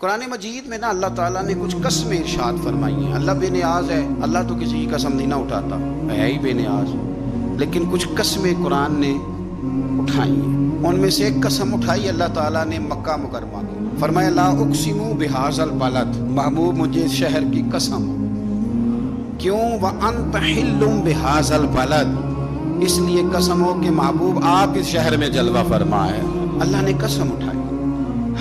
قرآن مجید میں نا اللہ تعالیٰ نے کچھ قسمیں ارشاد فرمائی ہیں. اللہ بے نیاز ہے، اللہ تو کسی کی قسم نہیں نہ اٹھاتا، ہے ہی بے نیاز. لیکن کچھ قسمیں قرآن نے اٹھائی ہیں. ان میں سے ایک قسم اٹھائی اللہ تعالیٰ نے مکہ مکرمہ کی. فرمایا لا اقسم بہذا البلد، محبوب مجھے اس شہر کی قسم. کیوں؟ وانت حل بہذا البلد، اس لیے قسم ہو کہ محبوب آپ اس شہر میں جلوہ فرما ہے. اللہ نے قسم اٹھائی.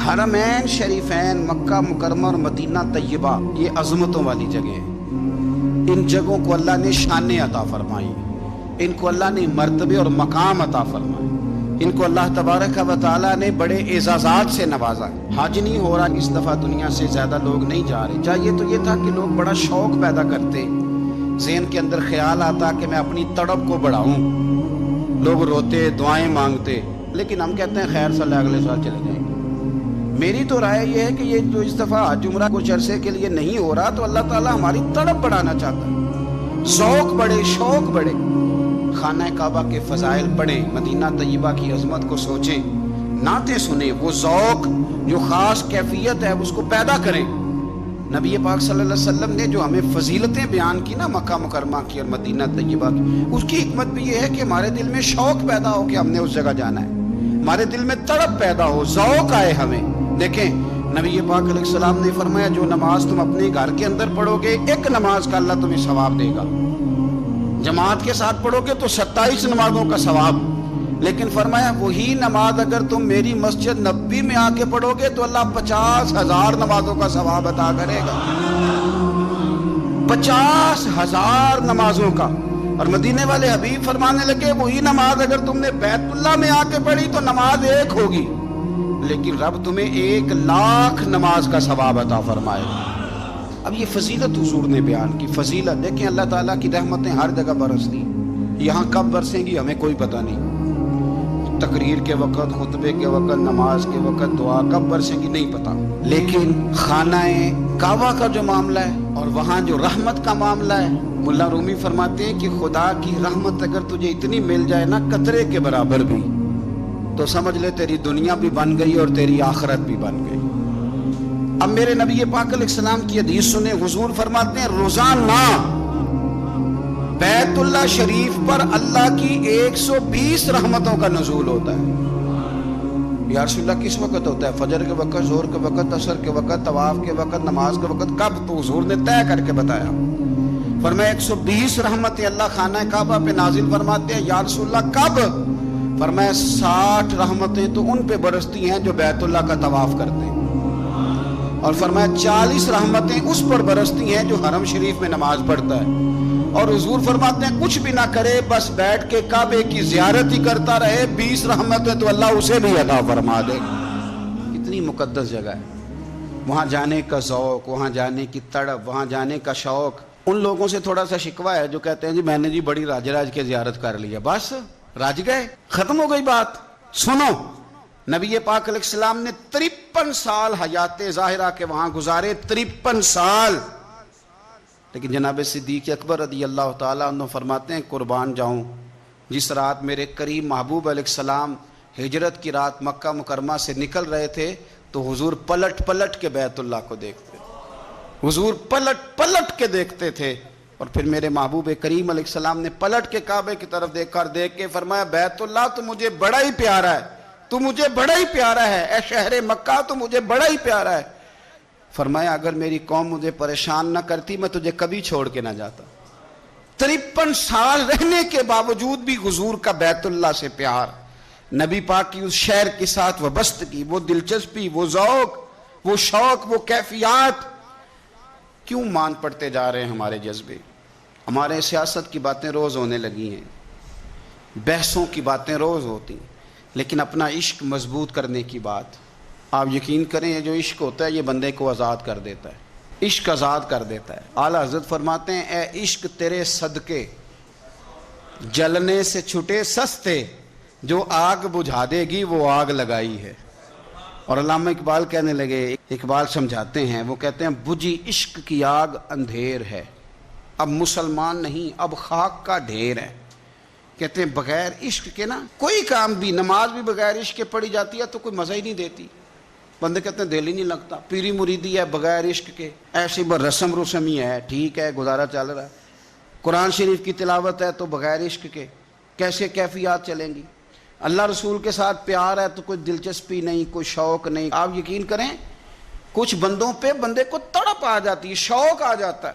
حرمین شریفین مکہ مکرمہ اور مدینہ طیبہ یہ عظمتوں والی جگہ ہیں. ان جگہوں کو اللہ نے شانیں عطا فرمائی، ان کو اللہ نے مرتبے اور مقام عطا فرمائے، ان کو اللہ تبارک و تعالیٰ نے بڑے اعزازات سے نوازا. حج نہیں ہو رہا اس دفعہ، دنیا سے زیادہ لوگ نہیں جا رہے. چاہیے تو یہ تھا کہ لوگ بڑا شوق پیدا کرتے، ذہن کے اندر خیال آتا کہ میں اپنی تڑپ کو بڑھاؤں، لوگ روتے دعائیں مانگتے. لیکن ہم کہتے ہیں خیر صلی اگلے سال چلے جائیں گے. میری تو رائے یہ ہے کہ یہ جو اس دفعہ حج عمرہ کچھ عرصے کے لیے نہیں ہو رہا تو اللہ تعالیٰ ہماری تڑپ بڑھانا چاہتا ہے، ذوق بڑھے، شوق بڑھے. خانہ کعبہ کے فضائل پڑھیں، مدینہ طیبہ کی عظمت کو سوچیں، نعتیں سنیں، وہ ذوق جو خاص کیفیت ہے اس کو پیدا کریں. نبی پاک صلی اللہ علیہ وسلم نے جو ہمیں فضیلتیں بیان کی نا مکہ مکرمہ کی اور مدینہ طیبہ کی، اس کی حکمت بھی یہ ہے کہ ہمارے دل میں شوق پیدا ہو کہ ہم نے اس جگہ جانا ہے، ہمارے دل میں تڑپ پیدا ہو، ذوق آئے ہمیں. دیکھیں نبی پاک علیہ السلام نے فرمایا جو نماز تم اپنے گھر کے اندر پڑھو گے ایک نماز کا اللہ تمہیں ثواب دے گا، جماعت کے ساتھ پڑھو گے تو 27 نمازوں کا ثواب. لیکن فرمایا وہی نماز اگر تم میری مسجد نبوی میں آ کے پڑھو گے تو اللہ 50,000 نمازوں کا ثواب عطا کرے گا. 50,000 نمازوں کا. اور مدینے والے حبیب فرمانے لگے وہی نماز اگر تم نے بیت اللہ میں آ کے پڑھی تو نماز ایک ہوگی، لیکن رب تمہیں 1,00,000 نماز کا ثواب عطا فرمائے گا. اب یہ فضیلت حضور نے بیان کی. فضیلت دیکھیں اللہ تعالیٰ کی رحمتیں ہر جگہ برستی، یہاں کب برسیں گی ہمیں کوئی پتہ نہیں. تقریر کے وقت، خطبے کے وقت، نماز کے وقت، دعا کب برسیں گی نہیں پتہ. لیکن خانہ کعبہ کا جو معاملہ ہے اور وہاں جو رحمت کا معاملہ ہے، ملا رومی فرماتے ہیں کہ خدا کی رحمت اگر تجھے اتنی مل جائے نا قطرے کے برابر بھی، تو سمجھ لے تیری دنیا بھی بن گئی اور تیری آخرت بھی بن گئی. اب میرے نبی پاک علیہ السلام کی حدیث سنیں. حضور فرماتے ہیں روزانہ بیت اللہ شریف پر اللہ کی 120 رحمتوں کا نزول ہوتا ہے. یا رسول اللہ کس وقت ہوتا ہے؟ فجر کے وقت، ظہر کے وقت، عصر کے وقت، طواف کے وقت، نماز کے وقت. کب؟ تو حضور نے طے کر کے بتایا. فرمایا 120 رحمتیں اللہ خانہ کعبہ پہ نازل فرماتے ہیں. یا رسول اللہ کب؟ فرمایا 60 رحمتیں تو ان پہ برستی ہیں جو بیت اللہ کا طواف کرتے ہیں، اور فرمایا 40 رحمتیں اس پر برستی ہیں جو حرم شریف میں نماز پڑھتا ہے. اور حضور فرماتے ہیں کچھ بھی نہ کرے بس بیٹھ کے کعبے کی زیارت ہی کرتا رہے، 20 رحمتیں تو اللہ اسے بھی عطا فرما دے. اتنی مقدس جگہ ہے. وہاں جانے کا ذوق، وہاں جانے کی تڑپ، وہاں جانے کا شوق. ان لوگوں سے تھوڑا سا شکوہ ہے جو کہتے ہیں جی میں نے جی بڑی راج راج کے زیارت کر لیا، بس راج گئے، ختم ہو گئی بات. سنو نبی پاک علیہ السلام نے 53 سال حیات ظاہرہ کے وہاں گزارے، 53 سال. لیکن جناب صدیق اکبر رضی اللہ تعالیٰ عنہ فرماتے ہیں قربان جاؤں جس رات میرے کریم محبوب علیہ السلام ہجرت کی رات مکہ مکرمہ سے نکل رہے تھے تو حضور پلٹ پلٹ کے بیت اللہ کو دیکھتے، حضور پلٹ پلٹ کے دیکھتے تھے. اور پھر میرے محبوب کریم علیہ السلام نے پلٹ کے کعبے کی طرف دیکھ کے فرمایا بیت اللہ تو مجھے بڑا ہی پیارا ہے، تو مجھے بڑا ہی پیارا ہے، اے شہر مکہ تو مجھے بڑا ہی پیارا ہے. فرمایا اگر میری قوم مجھے پریشان نہ کرتی میں تجھے کبھی چھوڑ کے نہ جاتا. 53 سال رہنے کے باوجود بھی حضور کا بیت اللہ سے پیار، نبی پاک کی اس شہر کے ساتھ وابستگی، وہ دلچسپی، وہ ذوق، وہ شوق، وہ کیفیات. کیوں مان پڑتے جا رہے ہیں ہمارے جذبے؟ ہمارے سیاست کی باتیں روز ہونے لگی ہیں، بحثوں کی باتیں روز ہوتی ہیں، لیکن اپنا عشق مضبوط کرنے کی بات، آپ یقین کریں یہ جو عشق ہوتا ہے یہ بندے کو آزاد کر دیتا ہے. عشق آزاد کر دیتا ہے. اعلیٰ حضرت فرماتے ہیں اے عشق تیرے صدقے جلنے سے چھٹے سستے، جو آگ بجھا دے گی وہ آگ لگائی ہے. اور علامہ اقبال کہنے لگے، اقبال سمجھاتے ہیں، وہ کہتے ہیں بجھی عشق کی آگ اندھیر ہے، اب مسلمان نہیں اب خاک کا ڈھیر ہے. کہتے ہیں بغیر عشق کے نا کوئی کام بھی، نماز بھی بغیر عشق کے پڑھی جاتی ہے تو کوئی مزہ ہی نہیں دیتی. بندے کہتے ہیں دل ہی نہیں لگتا، پیری مریدی ہے بغیر عشق کے، ایسی رسم رسمی ہے، ٹھیک ہے گزارا چل رہا ہے، قرآن شریف کی تلاوت ہے تو بغیر عشق کے کیسے کیفیات چلیں گی؟ اللہ رسول کے ساتھ پیار ہے تو کوئی دلچسپی نہیں، کوئی شوق نہیں۔ آپ یقین کریں کچھ بندوں پہ بندے کو تڑپ آ جاتی ہے، شوق آ جاتا ہے۔